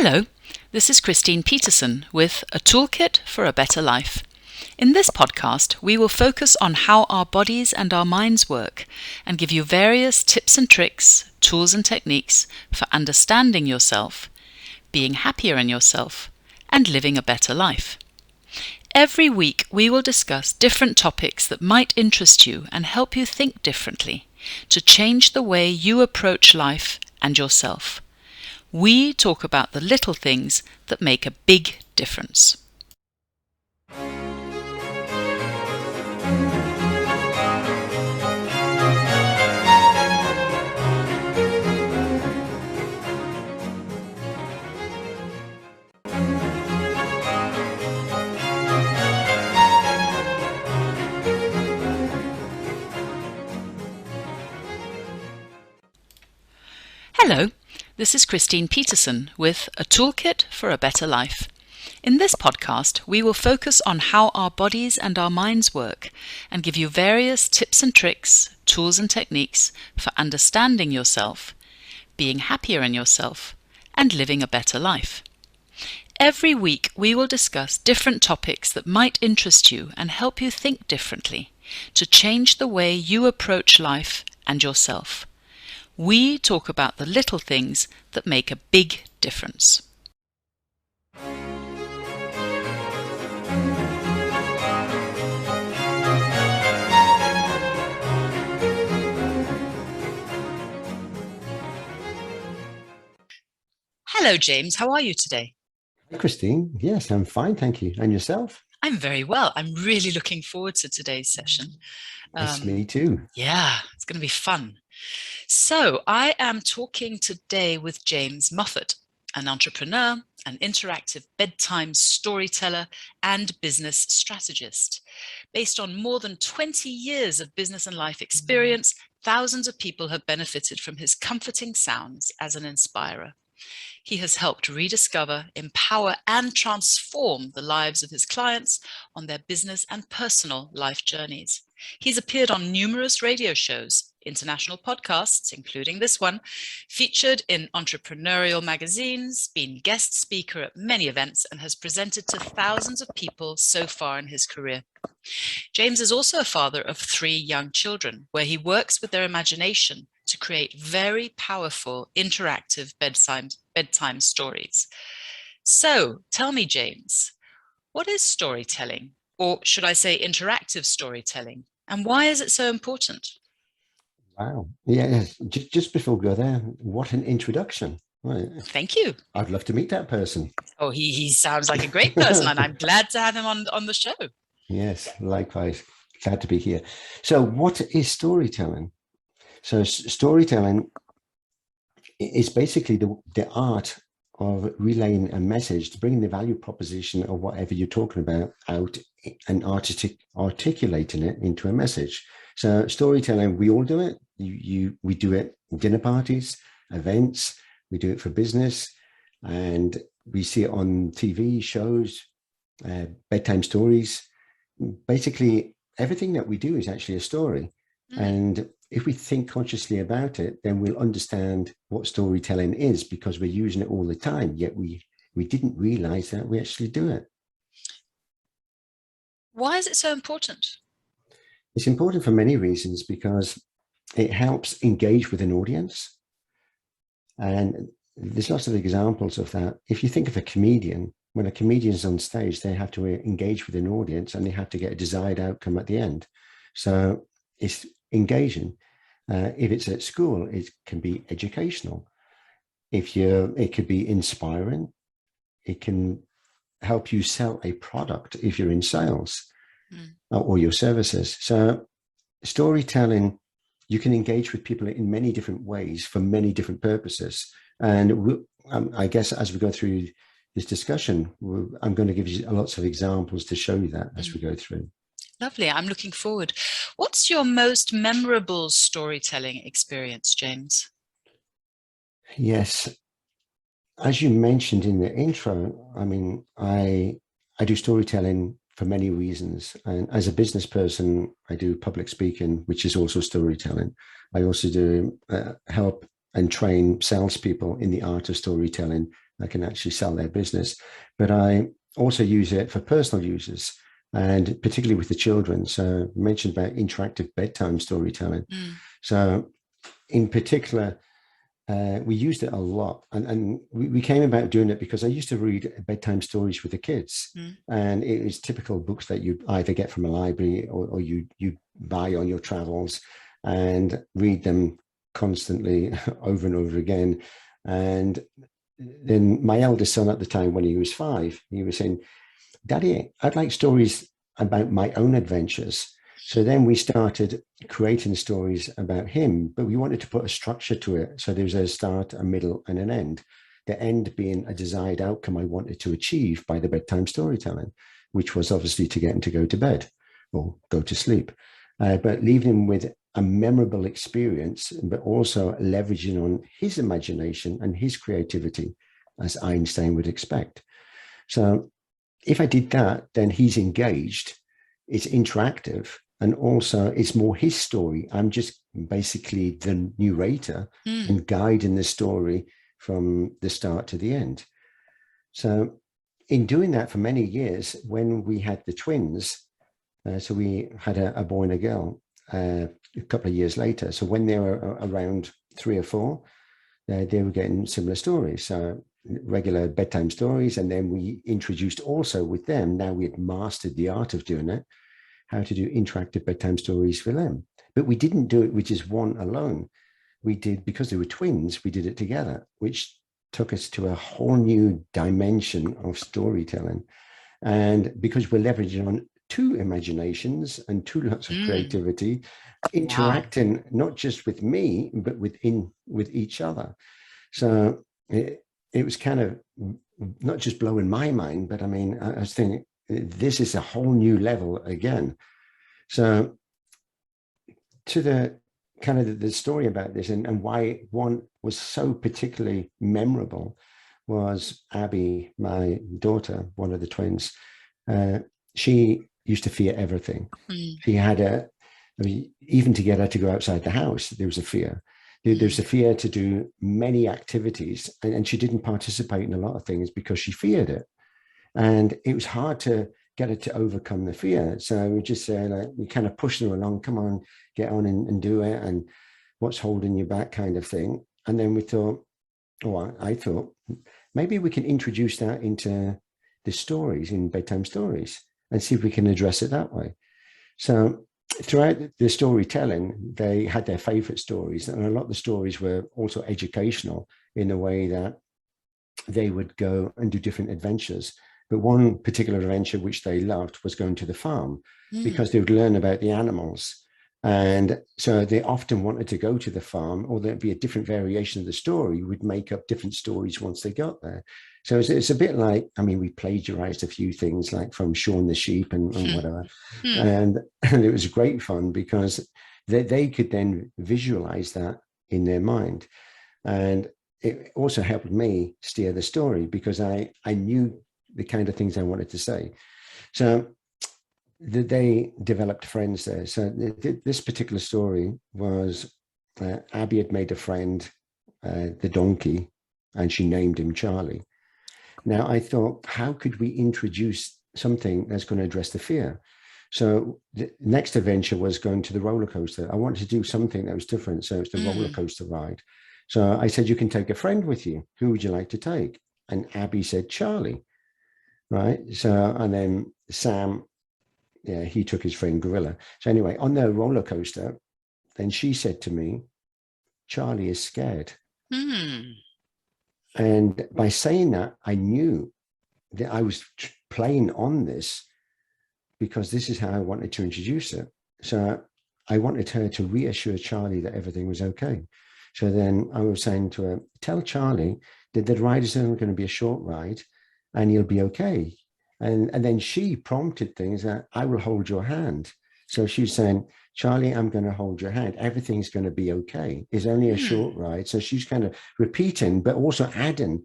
Hello, this is Christine Petersen with A Toolkit for a Better Life. In this podcast, we will focus on how our bodies and our minds work and give you various tips and tricks, tools and techniques for understanding yourself, being happier in yourself, and living a better life. Every week, we will discuss different topics that might interest you and help you think differently to change the way you approach life and yourself. We talk about the little things that make a big difference. Hello, this is Christine Petersen with A Toolkit for a Better Life. In this podcast, we will focus on how our bodies and our minds work and give you various tips and tricks, tools and techniques for understanding yourself, being happier in yourself, and living a better life. Every week, we will discuss different topics that might interest you and help you think differently to change the way you approach life and yourself. We talk about the little things that make a big difference. Hello, James. How are you today? Hi, Christine. Yes, I'm fine, thank you. And yourself? I'm very well. I'm really looking forward to today's session. Yes, me too. Yeah, it's going to be fun. So I am talking today with James Moffat, an entrepreneur, an interactive bedtime storyteller, and business strategist. Based on more than 20 years of business and life experience, thousands of people have benefited from his comforting sounds as an inspirer. He has helped rediscover, empower, and transform the lives of his clients on their business and personal life journeys. He's appeared on numerous radio shows, international podcasts, including this one, featured in entrepreneurial magazines, been guest speaker at many events, and has presented to thousands of people so far in his career. James is also a father of 3 young children, where he works with their imagination to create very powerful, interactive bedtime stories. So, tell me, James, what is storytelling? Or should I say interactive storytelling? And why is it so important? Wow. Yeah, just before we go there, what an introduction. Right. Thank you. I'd love to meet that person. Oh, he sounds like a great person, and I'm glad to have him on the show. Yes, likewise. Glad to be here. So what is storytelling? So storytelling is basically the art of relaying a message, to bring the value proposition of whatever you're talking about out and articulating it into a message. So storytelling, we all do it. We do it in dinner parties, events, we do it for business, and we see it on TV shows, bedtime stories. Basically, everything that we do is actually a story. And if we think consciously about it, then we'll understand what storytelling is, because we're using it all the time, yet we didn't realize that we actually do it. Why is it so important? It's important for many reasons, because it helps engage with an audience. And there's lots of examples of that. If you think of a comedian, when a comedian's on stage, they have to engage with an audience and they have to get a desired outcome at the end. So it's engaging. If it's at school, it can be educational. It could be inspiring. It can help you sell a product if you're in sales or your services. So storytelling, you can engage with people in many different ways for many different purposes. And I guess as we go through this discussion, I'm going to give you lots of examples to show you that as we go through. Lovely. I'm looking forward. What's your most memorable storytelling experience, James? Yes. As you mentioned in the intro, I mean, I do storytelling for many reasons. And as a business person, I do public speaking, which is also storytelling. I also do help and train salespeople in the art of storytelling I can actually sell their business. But I also use it for personal users, and particularly with the children. So I mentioned about interactive bedtime storytelling. So in particular, we used it a lot, and we came about doing it because I used to read bedtime stories with the kids, and it was typical books that you either get from a library or you buy on your travels and read them constantly over and over again. And then my eldest son at the time, when he was 5, he was saying, "Daddy, I'd like stories about my own adventures." So then we started creating stories about him, but we wanted to put a structure to it. So there's a start, a middle, and an end. The end being a desired outcome I wanted to achieve by the bedtime storytelling, which was obviously to get him to go to bed or go to sleep, but leaving him with a memorable experience, but also leveraging on his imagination and his creativity, as Einstein would expect. So if I did that, then he's engaged, it's interactive, and also it's more his story. I'm just basically the narrator and guiding the story from the start to the end. So in doing that for many years, when we had the twins, so we had a boy and a girl a couple of years later. So when they were around 3 or 4, they were getting similar stories. So regular bedtime stories. And then we introduced also with them, now we had mastered the art of doing it, how to do interactive bedtime stories for them. But we didn't do it with just one alone. We did, because they were twins, we did it together, which took us to a whole new dimension of storytelling. And because we're leveraging on 2 imaginations and 2 lots of creativity, interacting not just with me, but with each other. So it was kind of not just blowing my mind, but I mean, I was thinking, this is a whole new level again. So to the kind of the story about this and why one was so particularly memorable was Abby, my daughter, one of the twins. She used to fear everything. She had even to get her to go outside the house, there was a fear. There's a fear to do many activities, and she didn't participate in a lot of things because she feared it. And it was hard to get her to overcome the fear. So we just said, we kind of pushed her along, come on, get on and do it. And what's holding you back kind of thing. And then we thought, I thought, maybe we can introduce that into the stories, in bedtime stories, and see if we can address it that way. So throughout the storytelling, they had their favorite stories, and a lot of the stories were also educational in the way that they would go and do different adventures. But one particular adventure which they loved was going to the farm, because they would learn about the animals. And so they often wanted to go to the farm, or there'd be a different variation of the story, would make up different stories once they got there. So it's a bit like, I mean, we plagiarized a few things like from Shaun the Sheep and whatever. And it was great fun because they could then visualize that in their mind. And it also helped me steer the story because I knew the kind of things I wanted to say. So they developed friends there. So this particular story was Abby had made a friend, the donkey, and she named him Charlie. Now I thought, how could we introduce something that's going to address the fear? So the next adventure was going to the roller coaster. I wanted to do something that was different. So it's the roller coaster ride. So I said, you can take a friend with you. Who would you like to take? And Abby said, Charlie. Right. So, and then Sam, yeah, he took his friend Gorilla. So anyway, on the roller coaster, then she said to me, Charlie is scared. And by saying that, I knew that I was playing on this because this is how I wanted to introduce it. So I wanted her to reassure Charlie that everything was okay. So then I was saying to her, tell Charlie that the ride is only going to be a short ride and you'll be okay. And then she prompted things that I will hold your hand. So she's saying, Charlie, I'm going to hold your hand. Everything's going to be okay. It's only a short ride. So she's kind of repeating, but also adding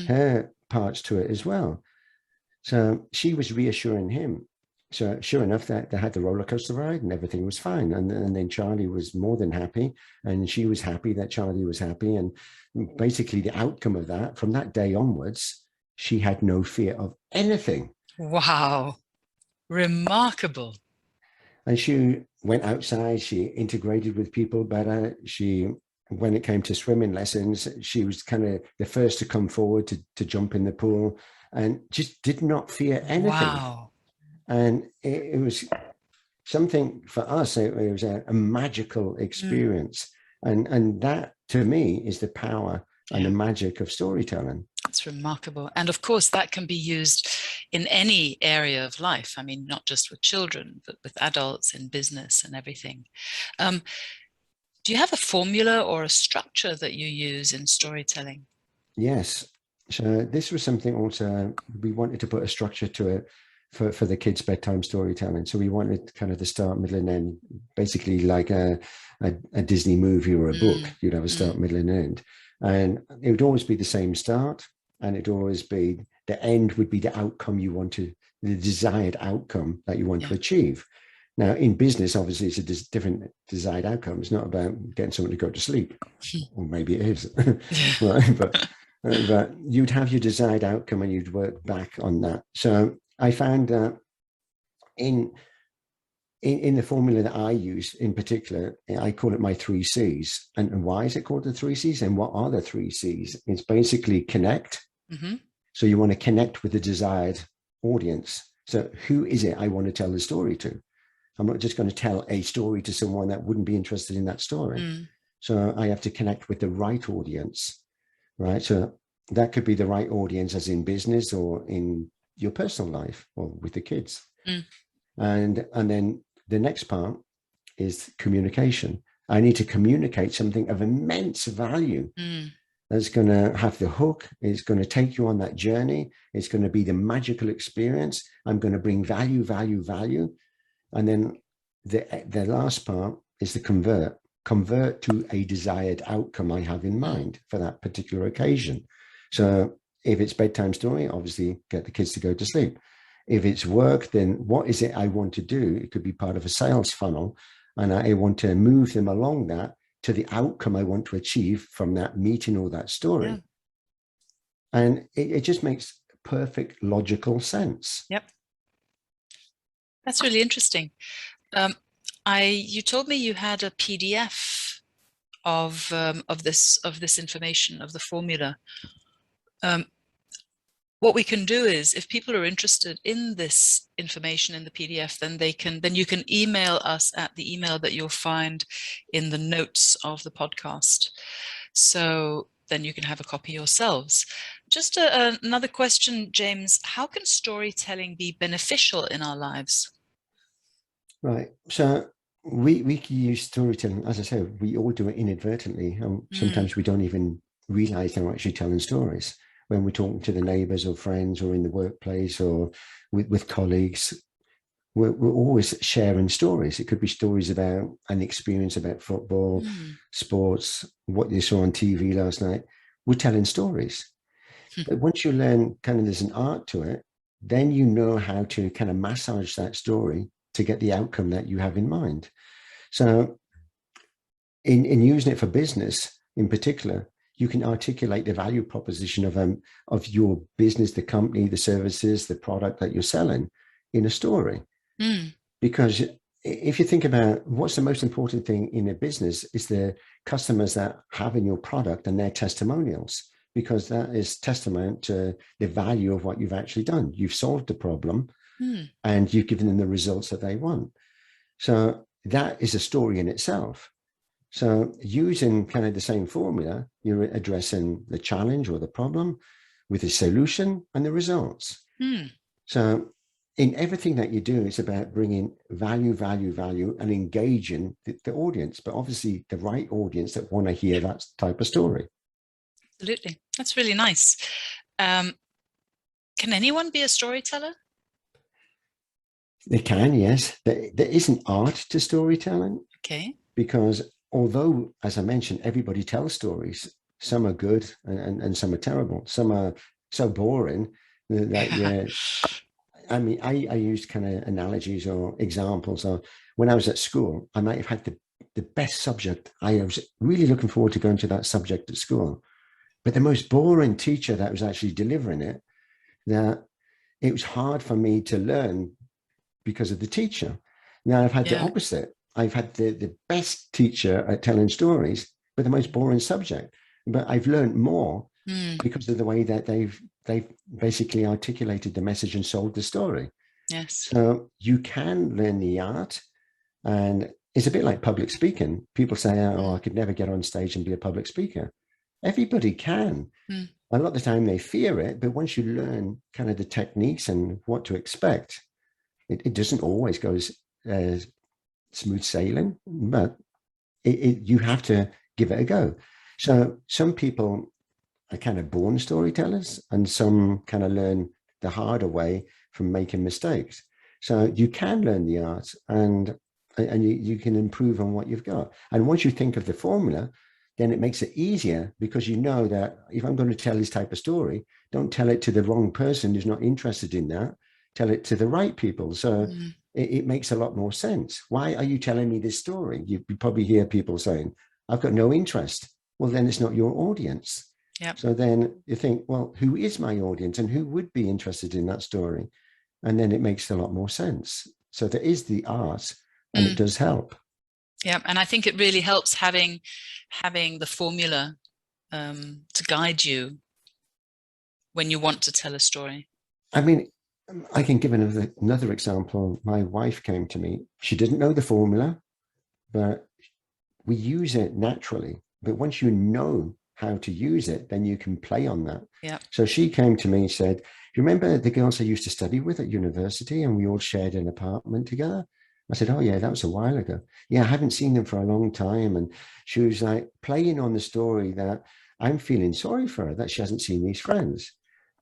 her parts to it as well. So she was reassuring him. So sure enough, that they had the roller coaster ride and everything was fine. And then Charlie was more than happy, and she was happy that Charlie was happy. And basically the outcome of that, from that day onwards, she had no fear of anything. Wow. Remarkable. And she went outside, she integrated with people better. When it came to swimming lessons, she was kind of the first to come forward to jump in the pool and just did not fear anything. Wow. And it was something for us, it was a magical Mm. experience. And that to me is the power and the Yeah. magic of storytelling. It's remarkable. And of course, that can be used in any area of life. I mean, not just with children, but with adults in business and everything. Um, do you have a formula or a structure that you use in storytelling? Yes. So this was something also we wanted to put a structure to it for the kids' bedtime storytelling. So we wanted kind of the start, middle, and end, basically like a Disney movie or a book. You'd have a start, middle, and end. And it would always be the same start, and it'd always be the end would be the outcome you want to, the desired outcome that you want to achieve. Now, in business, obviously, it's a different desired outcome. It's not about getting someone to go to sleep, or maybe it is, but you'd have your desired outcome and you'd work back on that. So I found that in the formula that I use in particular, I call it my 3 C's. And why is it called the 3 C's? And what are the 3 C's? It's basically connect. Mm-hmm. So you want to connect with the desired audience. So who is it I want to tell the story to? I'm not just going to tell a story to someone that wouldn't be interested in that story. So I have to connect with the right audience, right? So that could be the right audience as in business or in your personal life or with the kids. And then the next part is communication. I need to communicate something of immense value that's going to have the hook. It's going to take you on that journey. It's going to be the magical experience. I'm going to bring value, value, value. And then the last part is the convert to a desired outcome I have in mind for that particular occasion. So if it's bedtime story, obviously get the kids to go to sleep. If it's work, then what is it I want to do? It could be part of a sales funnel, and I want to move them along that to the outcome I want to achieve from that meeting or that story. Yeah. And it just makes perfect logical sense. Yep. That's really interesting. You told me you had a PDF of this information, of the formula. What we can do is, if people are interested in this information in the PDF, then you can email us at the email that you'll find in the notes of the podcast. So then you can have a copy yourselves. Just another question, James. How can storytelling be beneficial in our lives? Right. So we use storytelling, as I said, we all do it inadvertently. Sometimes we don't even realize they're actually telling stories. When we're talking to the neighbors or friends or in the workplace or with colleagues, we're always sharing stories. It could be stories about an experience about football, sports, what you saw on TV last night. We're telling stories. But once you learn kind of there's an art to it, then you know how to kind of massage that story to get the outcome that you have in mind. So in using it for business in particular, you can articulate the value proposition of your business, the company, the services, the product that you're selling in a story. Because if you think about what's the most important thing in a business is the customers that have in your product and their testimonials, because that is testament to the value of what you've actually done. You've solved the problem and you've given them the results that they want. So that is a story in itself. So using kind of the same formula, you're addressing the challenge or the problem with the solution and the results. So in everything that you do, it's about bringing value, value, value and engaging the audience, but obviously the right audience that want to hear that type of story. Absolutely. That's really nice. Can anyone be a storyteller? They can, yes. There is an art to storytelling. Okay. Because although, as I mentioned, everybody tells stories, some are good and some are terrible. Some are so boring that I mean, I used kind of analogies or examples. Or when I was at school, I might have had the best subject. I was really looking forward to going to that subject at school. But the most boring teacher that was actually delivering it, that it was hard for me to learn because of the teacher. Now I've had the Yeah. opposite. I've had the best teacher at telling stories, but the most boring subject. But I've learned more Mm. because of the way that they've basically articulated the message and sold the story. Yes. So you can learn the art, and it's a bit like public speaking. People say, "Oh, I could never get on stage and be a public speaker." Everybody can. Mm. A lot of the time they fear it, but once you learn kind of the techniques and what to expect, it doesn't always go as smooth sailing, but you have to give it a go. So some people are kind of born storytellers, and some kind of learn the harder way from making mistakes. So you can learn the art, and you can improve on what you've got. And once you think of the formula, then it makes it easier, because you know that if I'm going to tell this type of story, don't tell it to the wrong person who's not interested in that. Tell it to the right people. So Mm. it makes a lot more sense. Why are you telling me this story? You probably hear people saying, I've got no interest. Well, then it's not your audience. Yep. So then you think, well, who is my audience and who would be interested in that story? And then it makes a lot more sense. So there is the art, and it Mm. does help. Yeah, and I think it really helps having the formula to guide you when you want to tell a story. I mean, I can give another example. My wife came to me. She didn't know the formula, but we use it naturally. But once you know how to use it, then you can play on that. Yeah. So she came to me and said, "You remember the girls I used to study with at university, and we all shared an apartment together?" I said, "Oh, yeah, that was a while ago. Yeah, I haven't seen them for a long time." And she was like playing on the story that I'm feeling sorry for her that she hasn't seen these friends.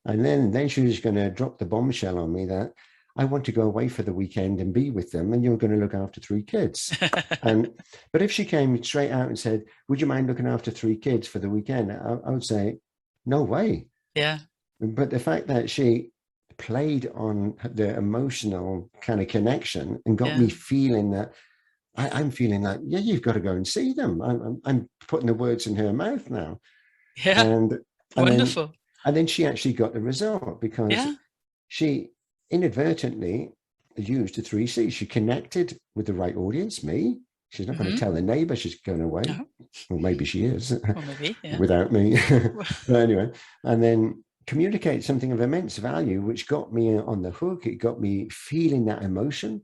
And then she was going to drop the bombshell on me that I want to go away for the weekend and be with them, and you're going to look after 3 kids. And but if she came straight out and said, "Would you mind looking after 3 kids for the weekend?" I would say, "No way." Yeah. But the fact that she played on the emotional kind of connection and got Yeah. me feeling that I'm feeling like, yeah, you've got to go and see them. I'm putting the words in her mouth now. Yeah. And and then Wonderful. and then she actually got the result, because Yeah. she inadvertently used the 3 C's. She connected with the right audience, me. She's not going to Mm-hmm. tell the neighbor she's going away. No. Or maybe she is Or maybe. Yeah. without me. But anyway, and then communicate something of immense value, which got me on the hook. It got me feeling that emotion.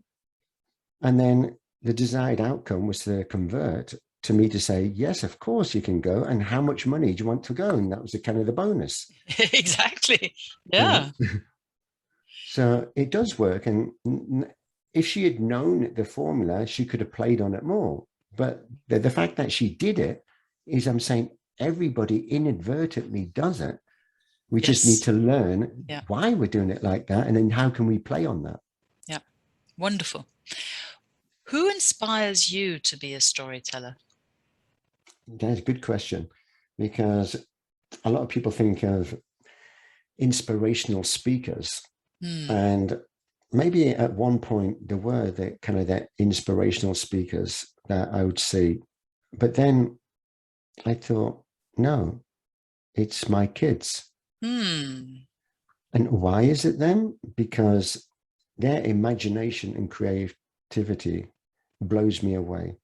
And then the desired outcome was to convert to me to say, yes, of course you can go. And how much money do you want to go? And that was the kind of the bonus. Exactly. You know? Yeah. So it does work. And if she had known the formula, she could have played on it more. But the fact that she did it is, I'm saying, everybody inadvertently does it. We just need Yes. to learn Yeah. why we're doing it like that, and then how can we play on that. Yeah. Wonderful. Who inspires you to be a storyteller? That's a good question, because a lot of people think of inspirational speakers, Hmm. and maybe at one point there were the kind of that inspirational speakers that I would see, but then I thought, no, it's my kids. Hmm. And why is it then? Because their imagination and creativity blows me away.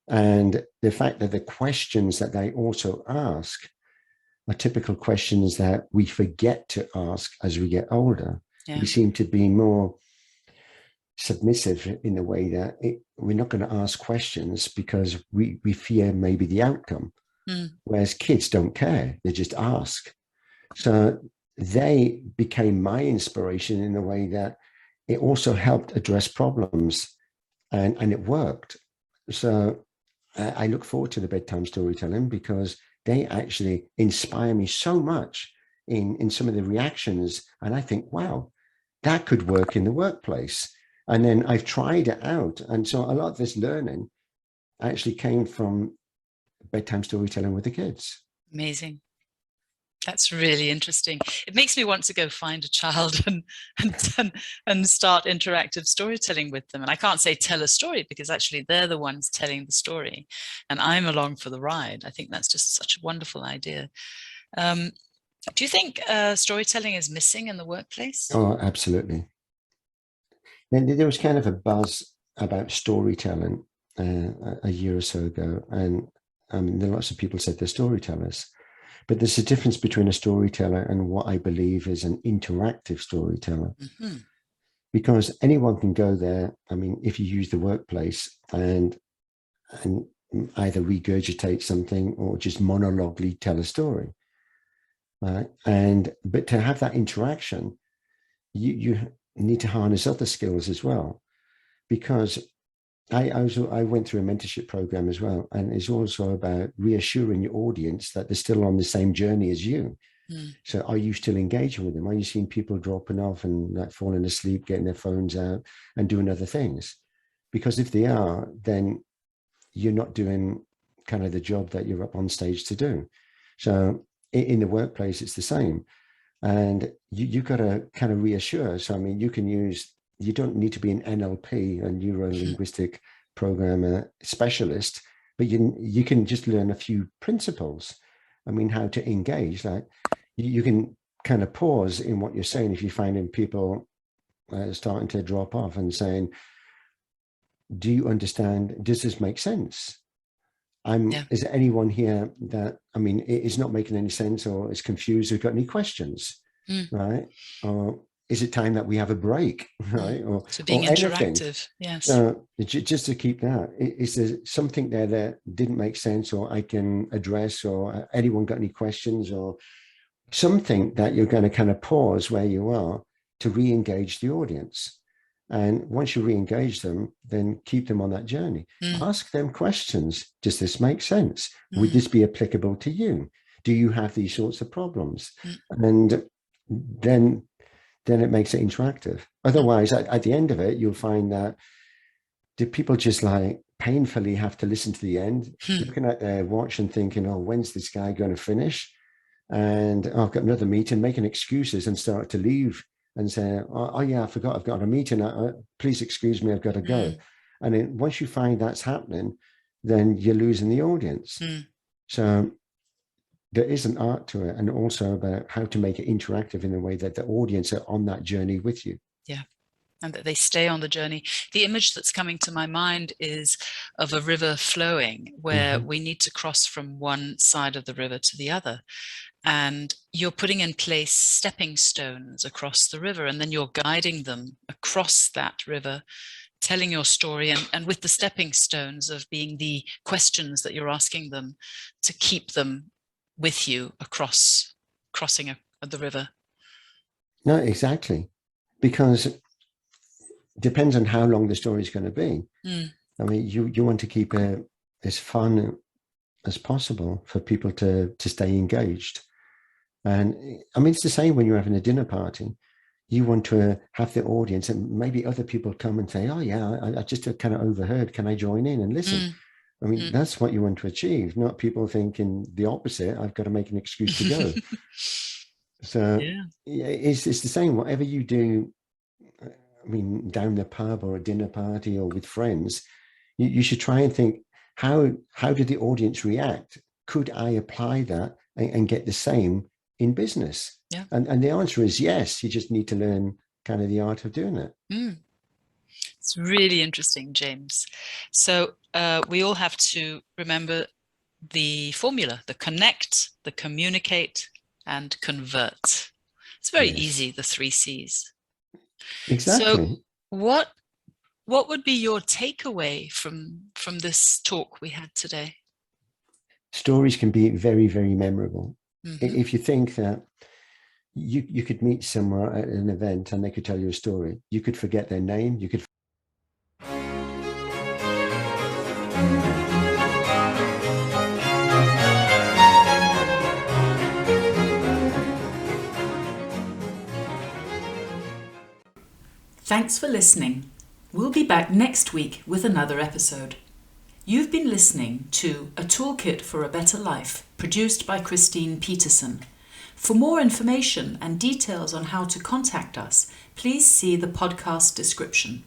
And the fact that the questions that they also ask are typical questions that we forget to ask as we get older. Yeah. We seem to be more submissive in the way that we're not going to ask questions because we fear maybe the outcome. Hmm. Whereas kids don't care, they just ask. So they became my inspiration in a way that it also helped address problems, and it worked. So I look forward to the bedtime storytelling, because they actually inspire me so much in some of the reactions. And I think, wow, that could work in the workplace. And then I've tried it out. And so a lot of this learning actually came from bedtime storytelling with the kids. Amazing. That's really interesting. It makes me want to go find a child and start interactive storytelling with them. And I can't say tell a story because actually they're the ones telling the story, and I'm along for the ride. I think that's just such a wonderful idea. Do you think storytelling is missing in the workplace? Oh, absolutely. There was kind of a buzz about storytelling a year or so ago, and I mean, lots of people said they're storytellers, but there's a difference between a storyteller and what I believe is an interactive storyteller. Mm-hmm. Because anyone can go there. I mean, if you use the workplace and either regurgitate something or just monologuely tell a story, right? But to have that interaction, you need to harness other skills as well, because I went through a mentorship program as well, and it's also about reassuring your audience that they're still on the same journey as you. So are you still engaging with them? Are you seeing people dropping off and like falling asleep, getting their phones out and doing other things? Because if they are, then you're not doing kind of the job that you're up on stage to do. So in the workplace, it's the same. And you've got to kind of reassure. So, I mean, you don't need to be an NLP, a neuro-linguistic programmer specialist, but you can just learn a few principles. I mean, how to engage. Like you can kind of pause in what you're saying if you're finding people starting to drop off and saying, do you understand? Does this make sense? Is there anyone here that, I mean, it is not making any sense or is confused or got any questions, right? Or is it time that we have a break, right? So being interactive, yes. So just to keep that, is there something there that didn't make sense or I can address, or anyone got any questions, or something that you're going to kind of pause where you are to re-engage the audience? And once you re-engage them, then keep them on that journey. Ask them questions. Does this make sense? Would this be applicable to you? Do you have these sorts of problems? And then it makes it interactive. Otherwise, at the end of it, you'll find that do people just like painfully have to listen to the end, looking at their watch and thinking, oh, when's this guy going to finish? And I've got another meeting, making excuses and start to leave and say, oh yeah, I forgot I've got a meeting. Please excuse me, I've got to go. And then once you find that's happening, then you're losing the audience. So there is an art to it, and also about how to make it interactive in a way that the audience are on that journey with you. Yeah. And that they stay on the journey. The image that's coming to my mind is of a river flowing where we need to cross from one side of the river to the other. And you're putting in place stepping stones across the river, and then you're guiding them across that river, telling your story, and with the stepping stones of being the questions that you're asking them to keep them with you crossing the river. No, exactly. Because it depends on how long the story is going to be. I mean, you want to keep it as fun as possible for people to stay engaged. And I mean, it's the same when you're having a dinner party. You want to have the audience, and maybe other people come and say, oh yeah, I just kind of overheard. Can I join in and listen? I mean, that's what you want to achieve, not people thinking the opposite. I've got to make an excuse to go. So it's the same. Whatever you do, I mean, down the pub or a dinner party or with friends, you should try and think, how did the audience react? Could I apply that and get the same in business? Yeah. And the answer is yes. You just need to learn kind of the art of doing it. It's really interesting, James. So we all have to remember the formula: the connect, the communicate, and convert. It's very easy, the 3 C's. Exactly. So what would be your takeaway from this talk we had today? Stories can be very, very memorable. If you think that you could meet somewhere at an event and they could tell you a story, you could forget their name, you could. Thanks for listening. We'll be back next week with another episode. You've been listening to A Toolkit for a Better Life, produced by Christine Petersen. For more information and details on how to contact us, please see the podcast description.